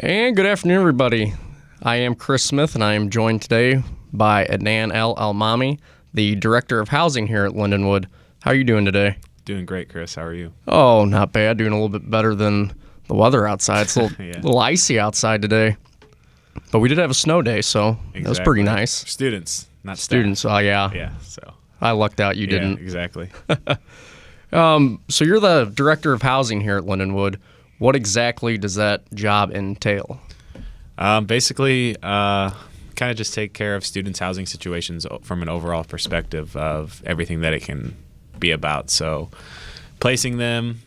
And good afternoon, everybody. I am Chris Smith, and I am joined today by Adnan El-Almami, the Director of Housing here at Lindenwood. How are you doing today? Doing great, Chris. How are you? Oh, not bad. Doing a little bit better than the weather outside. It's a little, Yeah. little icy outside today. But we did have a snow day, so that was pretty nice. Students, not staff. Students, yeah. Yeah, so. I lucked out you didn't. Exactly. So you're the Director of Housing here at Lindenwood. What exactly does that job entail? Basically, kind of just take care of students' housing situations from an overall perspective of everything that it can be about. So placing them,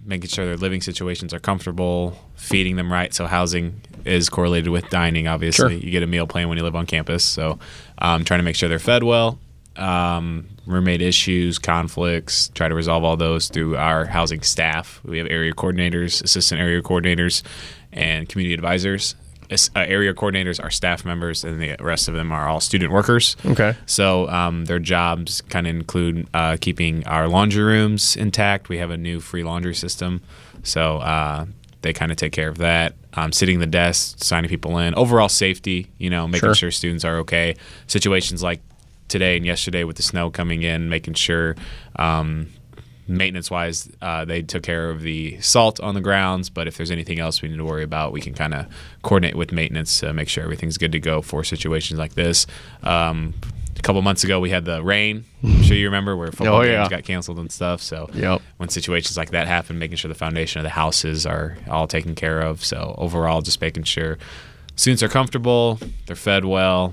making sure their living situations are comfortable, feeding them right. So housing is correlated with dining, obviously. Sure. You get a meal plan when you live on campus. So trying to make sure they're fed well. Roommate issues, conflicts, try to resolve all those through our housing staff. We have area coordinators, assistant area coordinators, and community advisors. Area coordinators are staff members, and the rest of them are all student workers. Okay. So their jobs kind of include keeping our laundry rooms intact. We have a new free laundry system, so they kind of take care of that. Sitting the desk, signing people in, overall safety, making sure students are okay. Situations like today and yesterday with the snow coming in, making sure maintenance-wise they took care of the salt on the grounds, but if there's anything else we need to worry about, we can kind of coordinate with maintenance to make sure everything's good to go for situations like this. A couple months ago we had the rain, I'm sure you remember, where football games got canceled and stuff. So when situations like that happen, making sure the foundation of the houses are all taken care of. So overall, just making sure students are comfortable, they're fed well,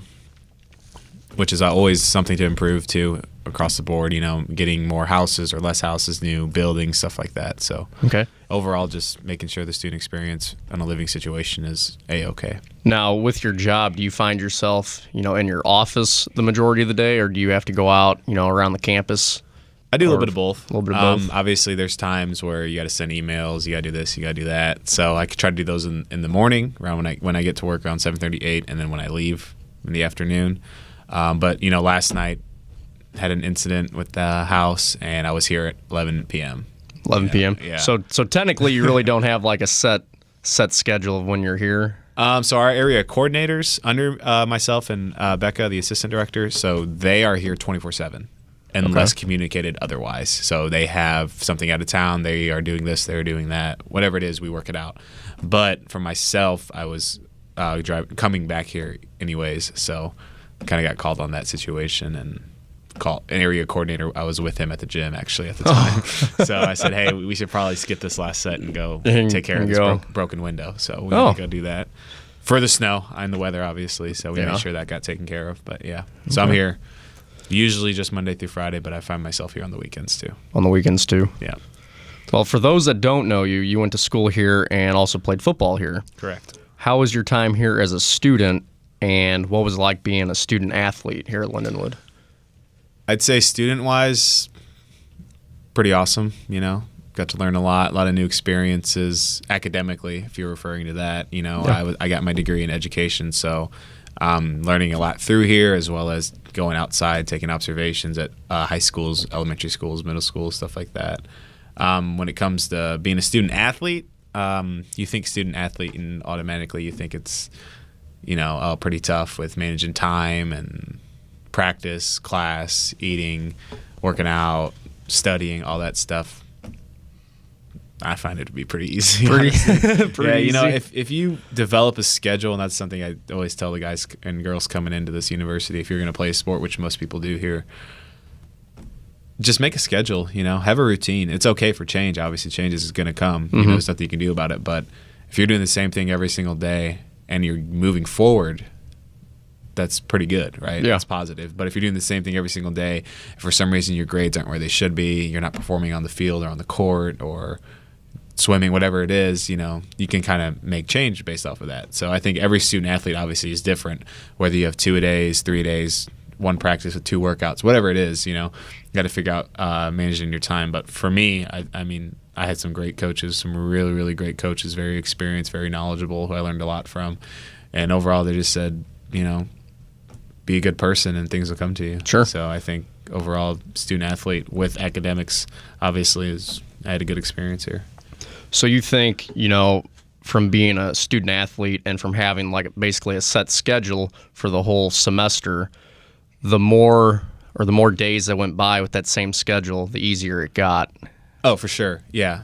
which is always something to improve too across the board, getting more houses or less houses, new buildings, stuff like that. So overall, just making sure the student experience in a living situation is A-okay. Now, with your job, do you find yourself, in your office the majority of the day, or do you have to go out, around the campus? I do a little bit of both. A little bit of both. Obviously, there's times where you got to send emails, you got to do this, you got to do that. So I could try to do those in the morning, around when I get to work around 7:38, and then when I leave in the afternoon. But last night had an incident with the house, and I was here at 11 p.m. 11 p.m. Yeah. So technically, you really don't have like a set schedule of when you're here. So our area coordinators under myself and Becca, the assistant director, so they are here 24/7, unless communicated otherwise. So they have something out of town, they are doing this, they're doing that, whatever it is, we work it out. But for myself, I was coming back here anyways, so kind of got called on that situation and called an area coordinator. I was with him at the gym actually at the time. So I said, hey, we should probably skip this last set and go take care of this broken window. So we need to go do that for the snow and the weather, obviously. So we made sure that got taken care of. But so I'm here usually just Monday through Friday, but I find myself here on the weekends too. On the weekends too? Yeah. Well, for those that don't know you, you went to school here and also played football here. Correct. How was your time here as a student? And what was it like being a student athlete here at Lindenwood? I'd say student-wise, pretty awesome, Got to learn a lot of new experiences academically, if you're referring to that. I got my degree in education, so learning a lot through here, as well as going outside, taking observations at high schools, elementary schools, middle schools, stuff like that. When it comes to being a student athlete, you think student athlete and automatically you think it's pretty tough with managing time and practice, class, eating, working out, studying, all that stuff. I find it to be pretty easy. Pretty easy. If you develop a schedule, and that's something I always tell the guys and girls coming into this university, if you're going to play a sport, which most people do here, just make a schedule, have a routine. It's okay for change. Obviously, change is going to come. There's nothing you can do about it. But if you're doing the same thing every single day, and you're moving forward, that's pretty good, right? Yeah. That's positive. But if you're doing the same thing every single day, if for some reason your grades aren't where they should be, you're not performing on the field or on the court or swimming, whatever it is, you can kind of make change based off of that. So I think every student athlete obviously is different, whether you have 2-a-days, 3 days, one practice with 2 workouts, whatever it is, you got to figure out managing your time. But for me, I had some great coaches, some really, really great coaches, very experienced, very knowledgeable, who I learned a lot from. And overall, they just said, be a good person and things will come to you. Sure. So I think overall, student athlete with academics, obviously, I had a good experience here. So you think, from being a student athlete and from having like basically a set schedule for the whole semester, the more days that went by with that same schedule, the easier it got. Oh, for sure. Yeah.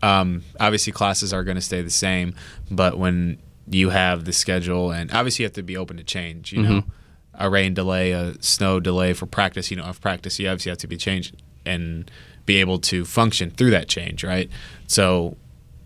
Obviously classes are going to stay the same, but when you have the schedule, and obviously you have to be open to change, you know, a rain delay, a snow delay for practice, you don't have practice, you obviously have to be changed and be able to function through that change, right? So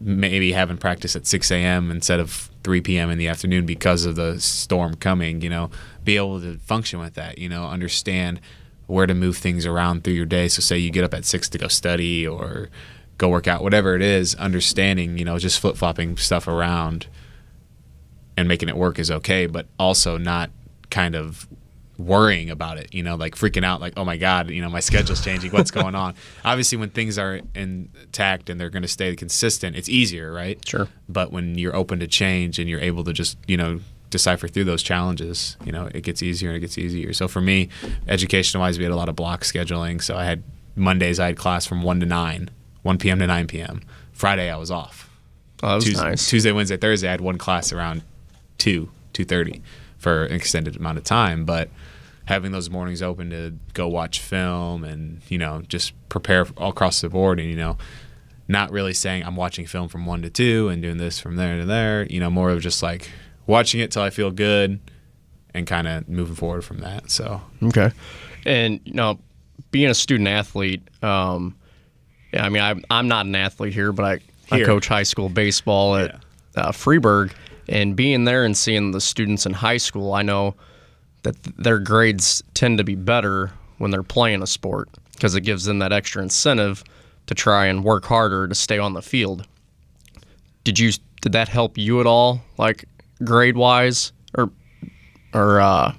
maybe having practice at 6 a.m. instead of 3 p.m. in the afternoon because of the storm coming, you know, be able to function with that, you know, understand where to move things around through your day. So say you get up at 6 to go study or go work out, whatever it is, understanding, you know, just flip-flopping stuff around and making it work is okay, but also not kind of worrying about it, you know, like freaking out like, oh my God, you know, my schedule's changing, what's going on? Obviously when things are intact and they're going to stay consistent, it's easier, right? Sure. But when you're open to change and you're able to just, you know, decipher through those challenges, you know, it gets easier and it gets easier. So for me, education-wise, we had a lot of block scheduling. So I had Mondays, I had class from 1 p.m. to 9 p.m. Friday, I was off. Oh, that was nice. Tuesday, Wednesday, Thursday, I had one class around 2:30 for an extended amount of time. But having those mornings open to go watch film and, you know, just prepare all across the board and, you know, not really saying I'm watching film from 1 to 2 and doing this from there to there, you know, more of just like watching it till I feel good and kind of moving forward from that. So okay. And, you know, being a student athlete, yeah, I mean, I'm not an athlete here, but I coach high school baseball at Freeburg, and being there and seeing the students in high school, I know that their grades tend to be better when they're playing a sport because it gives them that extra incentive to try and work harder to stay on the field. Did that help you at all, like grade wise, or I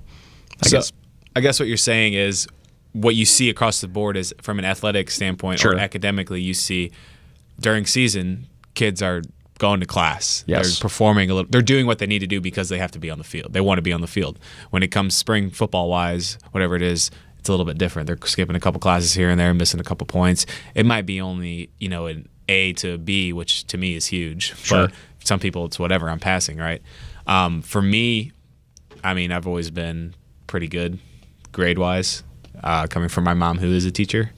guess what you're saying is what you see across the board is from an athletic standpoint or academically, you see during season kids are going to class. Yes. They're performing a little. They're doing what they need to do because they have to be on the field. They want to be on the field. When it comes spring football wise, whatever it is, it's a little bit different. They're skipping a couple classes here and there, missing a couple points. It might be only, you know, an A to a B, which to me is huge. Sure. But some people, it's whatever. I'm passing, right? For me, I mean, I've always been pretty good grade wise. Coming from my mom, who is a teacher.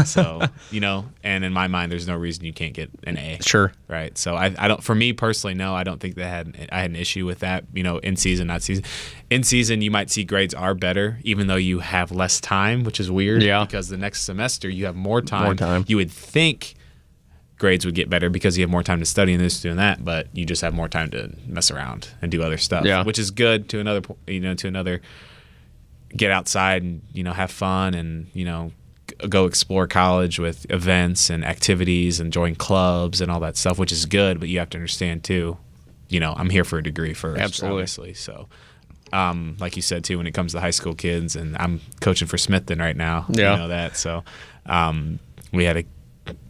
So, you know, and in my mind, there's no reason you can't get an A. Sure. Right. So I don't, for me personally, no, I don't think I had an issue with that, you know, in season, not season. In season, you might see grades are better, even though you have less time, which is weird. Yeah. Because the next semester you have more time. More time. You would think grades would get better because you have more time to study and this, doing that, but you just have more time to mess around and do other stuff. Yeah. Which is good to another, you know, get outside and, you know, have fun and, you know, go explore college with events and activities and join clubs and all that stuff, which is good. But you have to understand too, you know, I'm here for a degree first. Absolutely. Obviously. So, like you said too, when it comes to high school kids, and I'm coaching for Smithton right now, yeah. You know that. So, we had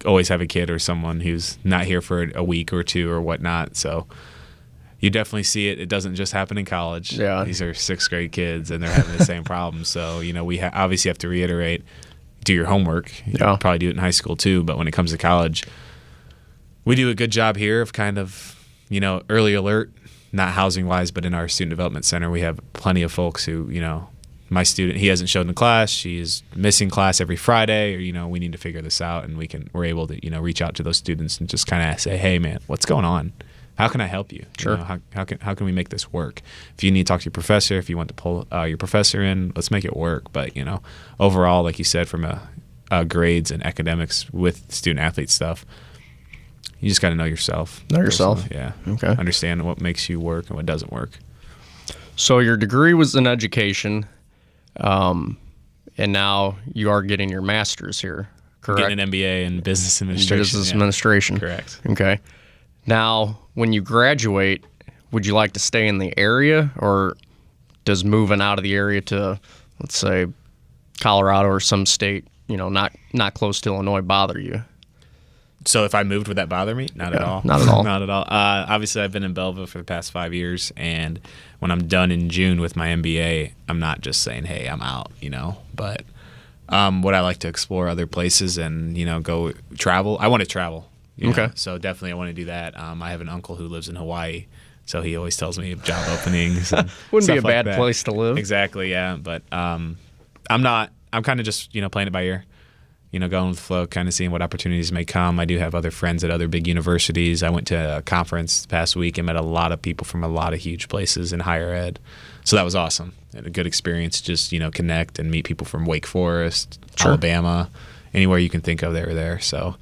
always have a kid or someone who's not here for a week or two or whatnot. So, you definitely see it. It doesn't just happen in college. Yeah. These are 6th grade kids, and they're having the same problem. So, you know, we obviously have to reiterate, do your homework. Yeah. You probably do it in high school too, but when it comes to college, we do a good job here of kind of, you know, early alert, not housing-wise, but in our student development center, we have plenty of folks who, you know, my student, he hasn't shown in class, she's missing class every Friday, or, you know, we need to figure this out, and we're able to, you know, reach out to those students and just kind of say, hey, man, what's going on? How can I help you? Sure. You know, how can we make this work? If you need to talk to your professor, if you want to pull your professor in, let's make it work. But, you know, overall, like you said, from a grades and academics with student athlete stuff, you just got to know yourself. Know yourself. Yeah. Okay. Understand what makes you work and what doesn't work. So your degree was in education, and now you are getting your master's here, correct? Getting an MBA in business administration. Business administration. Correct. Okay. Now, when you graduate, would you like to stay in the area, or does moving out of the area to, let's say, Colorado or some state, you know, not close to Illinois, bother you? So if I moved, would that bother me? Not at all. Not at all. Not at all. Obviously, I've been in Belleville for the past 5 years, and when I'm done in June with my MBA, I'm not just saying, hey, I'm out, you know. But would I like to explore other places and, you know, go travel? I want to travel. Okay. So definitely I want to do that. I have an uncle who lives in Hawaii, so he always tells me of job openings. And Wouldn't be a stuff like bad that. place to live. Exactly, yeah. But I'm kind of just, playing it by ear. Going with the flow, kind of seeing what opportunities may come. I do have other friends at other big universities. I went to a conference the past week and met a lot of people from a lot of huge places in higher ed. So that was awesome. And a good experience, just, connect and meet people from Wake Forest, Sure. Alabama, anywhere you can think of, they were there. So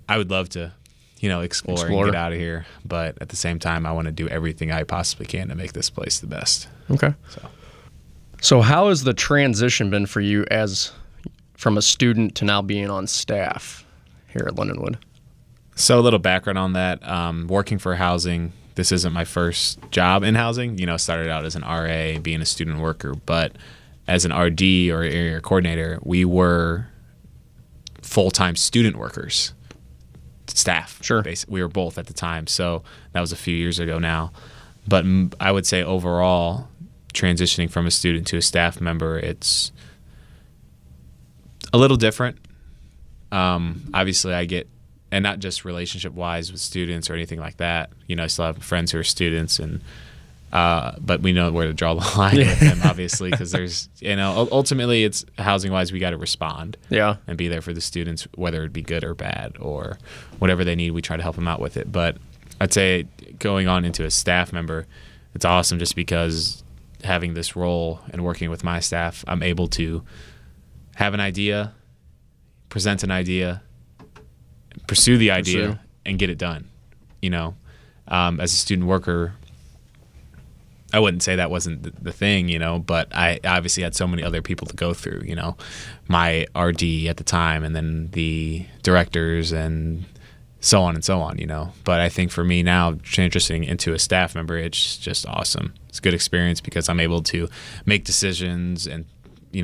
I would love to, explore and get out of here. But at the same time, I want to do everything I possibly can to make this place the best. Okay. So how has the transition been for you from a student to now being on staff here at Lindenwood? So a little background on that. Working for housing, this isn't my first job in housing. Started out as an RA, being a student worker, but as an RD or area coordinator, we were full-time student workers, staff. Sure. We were both at the time. So that was a few years ago now. But I would say overall, transitioning from a student to a staff member, it's a little different. Obviously, I get, and not just relationship-wise with students or anything like that. I still have friends who are students, and but we know where to draw the line with them, obviously, because there's, ultimately, it's housing-wise, we got to respond, and be there for the students, whether it be good or bad or whatever they need. We try to help them out with it. But I'd say going on into a staff member, it's awesome just because having this role and working with my staff, I'm able to have an idea, present an idea, pursue the idea, and get it done. As a student worker, I wouldn't say that wasn't the thing, but I obviously had so many other people to go through, my RD at the time, and then the directors, and so on and so on, But I think for me now, transitioning into a staff member, it's just awesome. It's a good experience because I'm able to make decisions and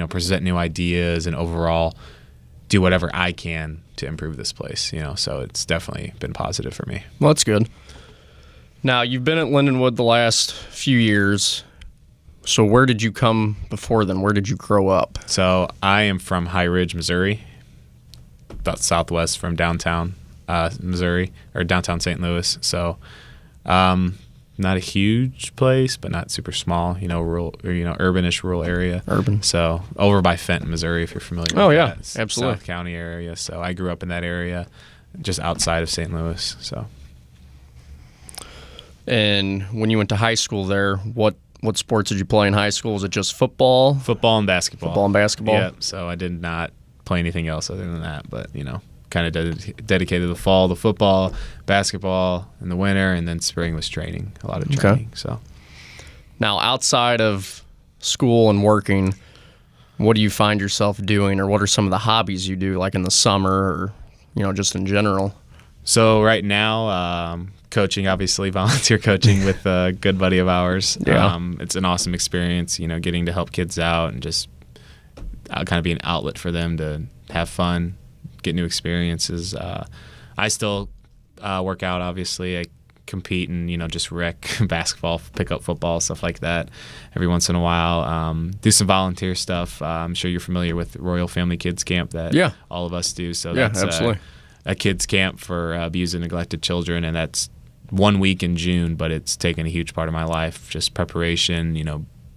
present new ideas and overall do whatever I can to improve this place, so it's definitely been positive for me. Well, that's good. Now, you've been at Lindenwood the last few years. So where did you come before then? Where did you grow up? So I am from High Ridge, Missouri, about southwest from downtown Missouri, or downtown St. Louis. So not a huge place, but not super small, rural, or, urbanish rural area. Urban. So over by Fenton, Missouri, if you're familiar with that. It's Absolutely. South County area. So I grew up in that area, just outside of St. Louis. So. And when you went to high school there, what sports did you play in high school? Was it just football? Football and basketball. Football and basketball? Yeah, so I did not play anything else other than that, but, kind of dedicated the fall to football, basketball in the winter, and then spring was training, a lot of training. Okay. So now, outside of school and working, what do you find yourself doing, or what are some of the hobbies you do, like in the summer or, just in general? So right now, coaching, obviously, volunteer coaching with a good buddy of ours. Yeah. It's an awesome experience, getting to help kids out and just kind of be an outlet for them to have fun, get new experiences. I still work out, obviously. I compete and, just rec basketball, pick up football, stuff like that every once in a while. Do some volunteer stuff. I'm sure you're familiar with Royal Family Kids Camp that all of us do. So that's absolutely. A kids camp for abused and neglected children, and that's 1 week in June, but it's taken a huge part of my life, just preparation,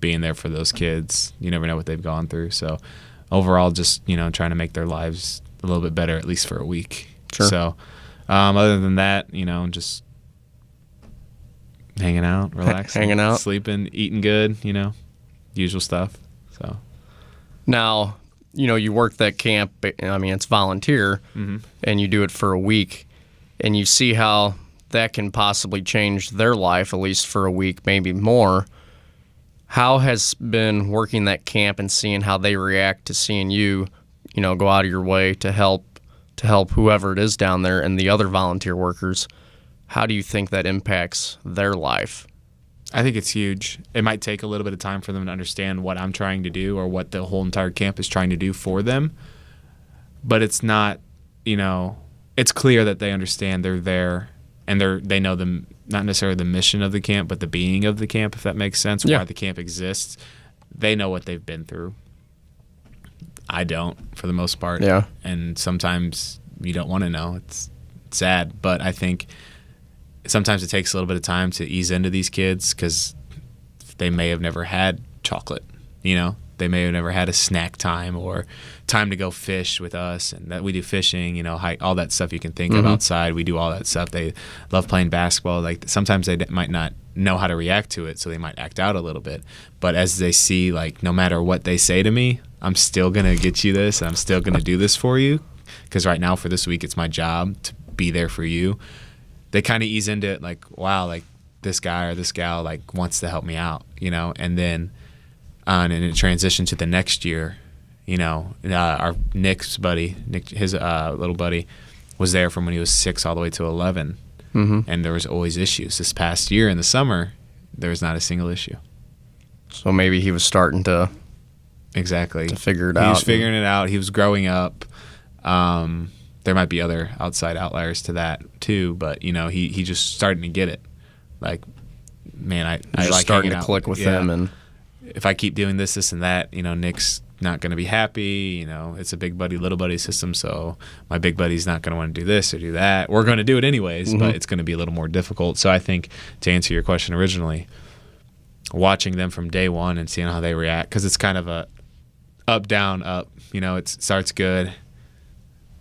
being there for those kids. You never know what they've gone through. So overall, just, trying to make their lives a little bit better, at least for a week. Sure. So other than that, just hanging out, relaxing, hanging out, sleeping, eating good, usual stuff. So now, you work that camp, it's volunteer, and you do it for a week, and you see how that can possibly change their life, at least for a week, maybe more. How has been working that camp and seeing how they react to seeing you, go out of your way to help whoever it is down there and the other volunteer workers? How do you think that impacts their life? I think it's huge. It might take a little bit of time for them to understand what I'm trying to do or what the whole entire camp is trying to do for them. But it's not, it's clear that they understand they're there and they know not necessarily the mission of the camp, but the being of the camp, if that makes sense, why the camp exists. They know what they've been through. I don't, for the most part. Yeah. And sometimes you don't want to know. It's sad. But I think sometimes it takes a little bit of time to ease into these kids because they may have never had chocolate, you know? They may have never had a snack time or time to go fish with us, and that we do fishing, you know, hike, all that stuff you can think of outside. We do all that stuff. They love playing basketball. Like sometimes they might not know how to react to it, so they might act out a little bit. But as they see, like, no matter what they say to me, I'm still gonna get you this. I'm still gonna do this for you, because right now for this week it's my job to be there for you. They kind of ease into it, like, wow, like this guy or this gal like wants to help me out, you know, and then. And it transitioned to the next year, you know, our Nick's buddy, his little buddy, was there from when he was 6 all the way to 11. And there was always issues. This past year in the summer, there was not a single issue. So maybe he was starting to figure it out. He was figuring it out. He was growing up. There might be other outside outliers to that too, but you know, he just starting to get it. Like, man, I like starting to click with him, and if I keep doing this, and that, you know, Nick's not going to be happy. You know, it's a big buddy, little buddy system, so my big buddy's not going to want to do this or do that. We're going to do it anyways, but it's going to be a little more difficult. So I think, to answer your question originally, watching them from day one and seeing how they react, because it's kind of a up, down, up. You know, it starts good.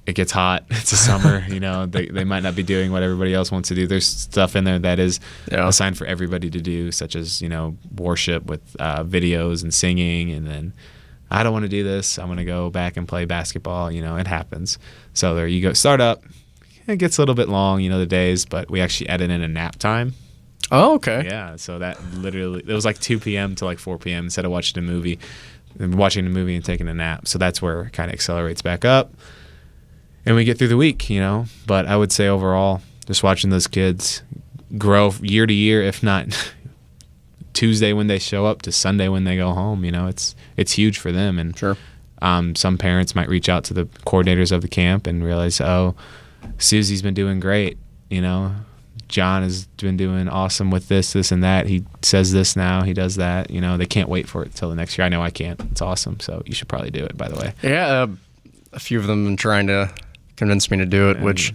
It gets hot. It's a summer. You know, they might not be doing what everybody else wants to do. There's stuff in there that is assigned for everybody to do, such as, you know, worship with videos and singing. And then I don't want to do this. I'm going to go back and play basketball. You know, it happens. So there you go. Start up. It gets a little bit long, you know, the days, but we actually added in a nap time. Oh, okay. Yeah. So that literally, it was like 2 p.m. to like 4 p.m. instead of watching a movie and taking a nap. So that's where it kind of accelerates back up. And we get through the week, you know. But I would say overall, just watching those kids grow year to year, if not Tuesday when they show up to Sunday when they go home, you know, it's huge for them. And sure. Some parents might reach out to the coordinators of the camp and realize, oh, Susie's been doing great, you know. John has been doing awesome with this, and that. He says this now. He does that. You know, they can't wait for it till the next year. I know I can't. It's awesome. So you should probably do it, by the way. Yeah, a few of them have been trying to convince me to do it, which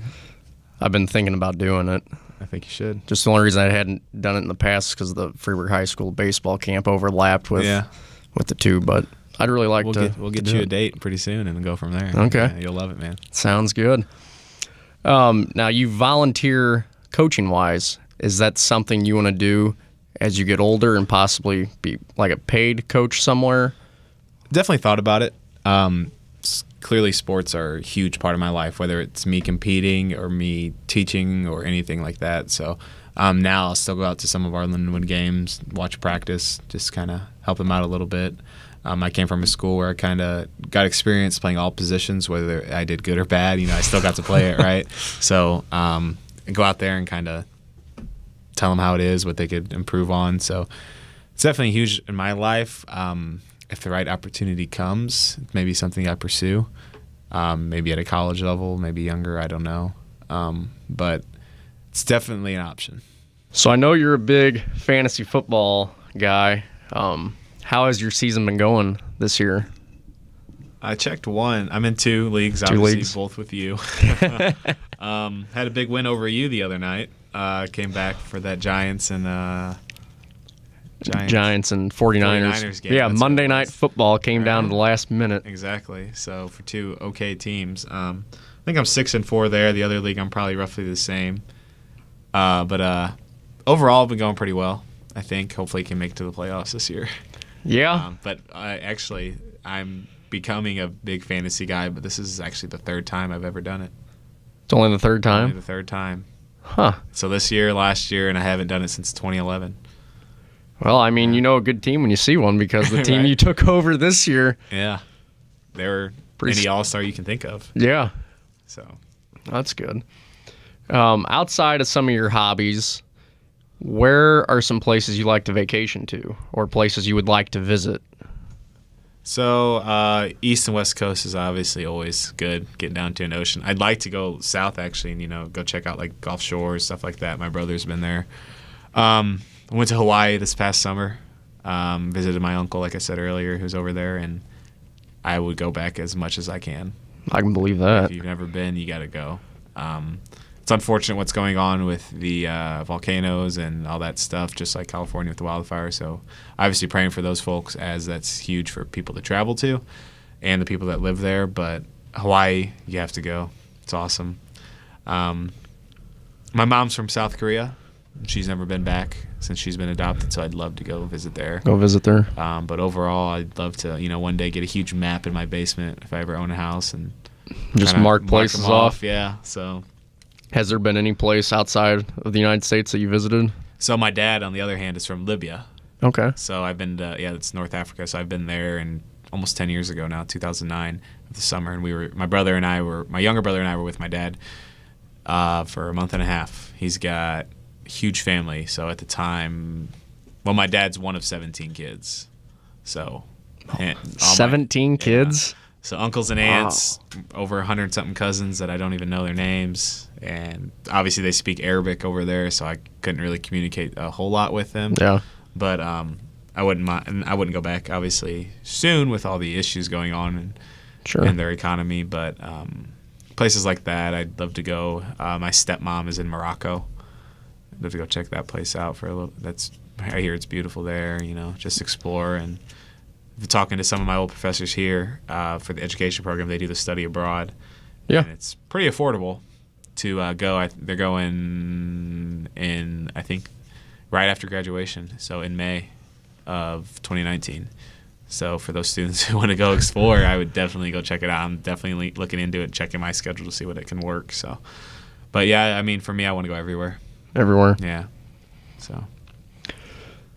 I've been thinking about doing it. I think you should. Just the only reason I hadn't done it in the past is because the Freeburg High School baseball camp overlapped with the two, but I'd really like We'll get you a date pretty soon and go from there. Okay. Yeah, you'll love it, man. Sounds good. Now, you volunteer coaching-wise. Is that something you want to do as you get older and possibly be like a paid coach somewhere? Definitely thought about it. Clearly sports are a huge part of my life, whether it's me competing or me teaching or anything like that. So now I'll still go out to some of our Lindenwood games, watch practice, just kind of help them out a little bit. I came from a school where I kind of got experience playing all positions, whether I did good or bad. You know, I still got to play it, right? So go out there and kind of tell them how it is, what they could improve on. So it's definitely huge in my life. If the right opportunity comes, maybe something I pursue, maybe at a college level, maybe younger, I don't know. But it's definitely an option. So I know you're a big fantasy football guy. How has your season been going this year? I checked one. I'm in 2 leagues, obviously, both with you. Had a big win over you the other night. Came back for that Giants and 49ers game. Yeah, Monday Night Football came down to the last minute. Exactly. So for 2 okay teams. I think I'm 6-4 there. The other league, I'm probably roughly the same. But overall, I've been going pretty well. I think hopefully can make it to the playoffs this year. Yeah. But I'm becoming a big fantasy guy, but this is actually the 3rd time I've ever done it. It's only the 3rd time? Only the 3rd time. Huh. So this year, last year, and I haven't done it since 2011. Well, I mean, you know a good team when you see one, because the team right. you took over this year. Yeah. They were any all-star you can think of. Yeah. So that's good. Outside of some of your hobbies, where are some places you like to vacation to, or places you would like to visit? So East and West Coast is obviously always good, getting down to an ocean. I'd like to go south, actually, and, go check out, like, Gulf Shores, stuff like that. My brother's been there. I went to Hawaii this past summer, visited my uncle, like I said earlier, who's over there, and I would go back as much as I can. I can believe that. If you've never been, you got to go. it's unfortunate what's going on with the volcanoes and all that stuff, just like California with the wildfires. So obviously praying for those folks, as that's huge for people to travel to and the people that live there. But Hawaii, you have to go. It's awesome. My mom's from South Korea. She's never been back since she's been adopted, so I'd love to go visit there. Go visit there. But overall, I'd love to, one day get a huge map in my basement if I ever own a house and just mark places them off. Yeah. So, has there been any place outside of the United States that you visited? So my dad, on the other hand, is from Libya. Okay. So I've been to, it's North Africa. So I've been there, and almost 10 years ago now, 2009, of the summer, and my younger brother and I were with my dad for a month and a half. He's got a huge family. So at the time, my dad's one of 17 kids. So 17 kids? Yeah. So uncles and aunts, over 100-something cousins that I don't even know their names. And obviously they speak Arabic over there, so I couldn't really communicate a whole lot with them. Yeah. But I wouldn't go back, obviously, soon with all the issues going on in their economy. But places like that, I'd love to go. My stepmom is in Morocco. I'd love to go check that place out for a little. I hear it's beautiful there. Just explore. And talking to some of my old professors here for the education program, they do the study abroad. Yeah, and it's pretty affordable to go. They're going in, I think, right after graduation, so in May of 2019. So for those students who want to go explore, I would definitely go check it out. I'm definitely looking into it, checking my schedule to see what it can work. So, but yeah, I mean, for me, I want to go everywhere. Everywhere. Yeah.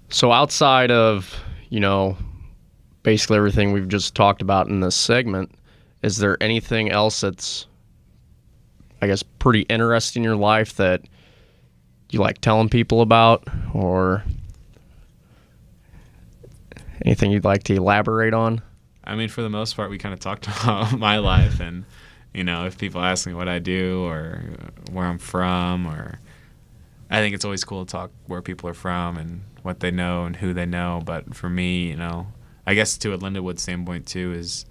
So outside of, basically everything we've just talked about in this segment, is there anything else that's, I guess, pretty interesting in your life that you like telling people about, or anything you'd like to elaborate on? I mean, for the most part, we kind of talked about my life, and if people ask me what I do or where I'm from, or I think it's always cool to talk where people are from and what they know and who they know. But for me, I guess to a Lindenwood standpoint too, is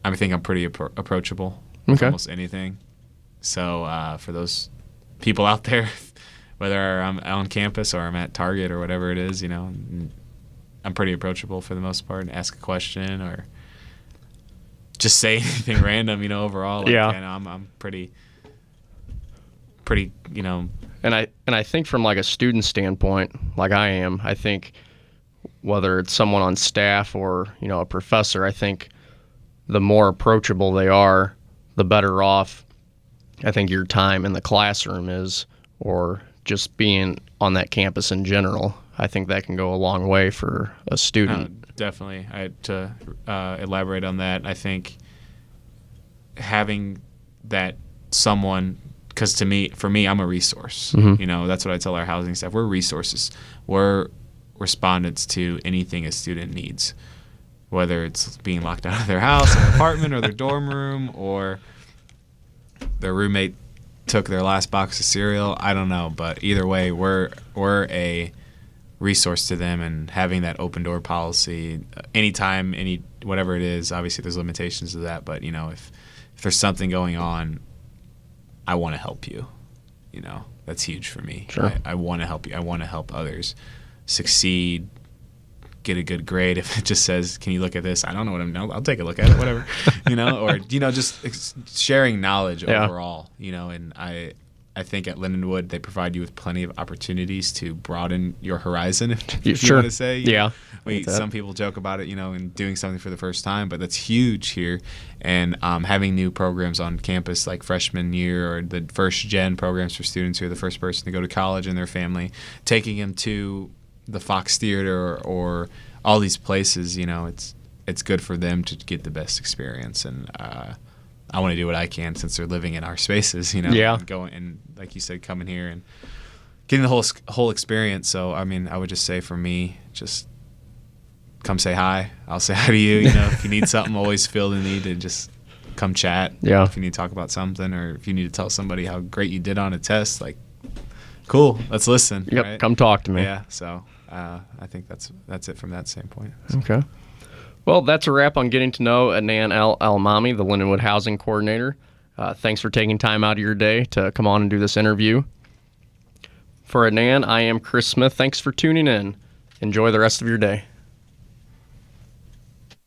I think I'm pretty approachable with almost anything. So for those people out there, whether I'm on campus or I'm at Target or whatever it is, I'm pretty approachable for the most part, and ask a question or just say anything random, overall. I'm pretty, And I think from like a student standpoint, like I am, I think whether it's someone on staff or, a professor, I think the more approachable they are, the better off I think your time in the classroom is, or just being on that campus in general. I think that can go a long way for a student. Definitely. To elaborate on that, I think having that someone, because for me, I'm a resource. Mm-hmm. That's what I tell our housing staff. We're resources. We're respondents to anything a student needs, whether it's being locked out of their house or apartment or their dorm room, or their roommate took their last box of cereal. I don't know, but either way, we're a resource to them, and having that open door policy anytime, whatever it is. Obviously, there's limitations to that, but if there's something going on, I want to help you. That's huge for me. Sure. I want to help you. I want to help others succeed, get a good grade. If it just says, "Can you look at this?" I don't know what I'll take a look at it, whatever. Or just sharing knowledge overall. And I think at Lindenwood they provide you with plenty of opportunities to broaden your horizon, if you want to say. Yeah. Some people joke about it, and doing something for the first time, but that's huge here. And having new programs on campus like freshman year, or the first gen programs for students who are the first person to go to college in their family, taking them to the Fox Theater or all these places, it's good for them to get the best experience. And I want to do what I can since they're living in our spaces, Yeah. And going, and like you said, coming here and getting the whole experience. So, I mean, I would just say for me, just come say hi. I'll say hi to you. If you need something, always feel the need to just come chat. Yeah. If you need to talk about something, or if you need to tell somebody how great you did on a test, like, cool, let's listen. Yep, right? Come talk to me. Yeah, so I think that's it from that standpoint. So. Okay. Well, that's a wrap on getting to know Adnan El Almami, the Lindenwood Housing Coordinator. Thanks for taking time out of your day to come on and do this interview. For Adnan, I am Chris Smith. Thanks for tuning in. Enjoy the rest of your day.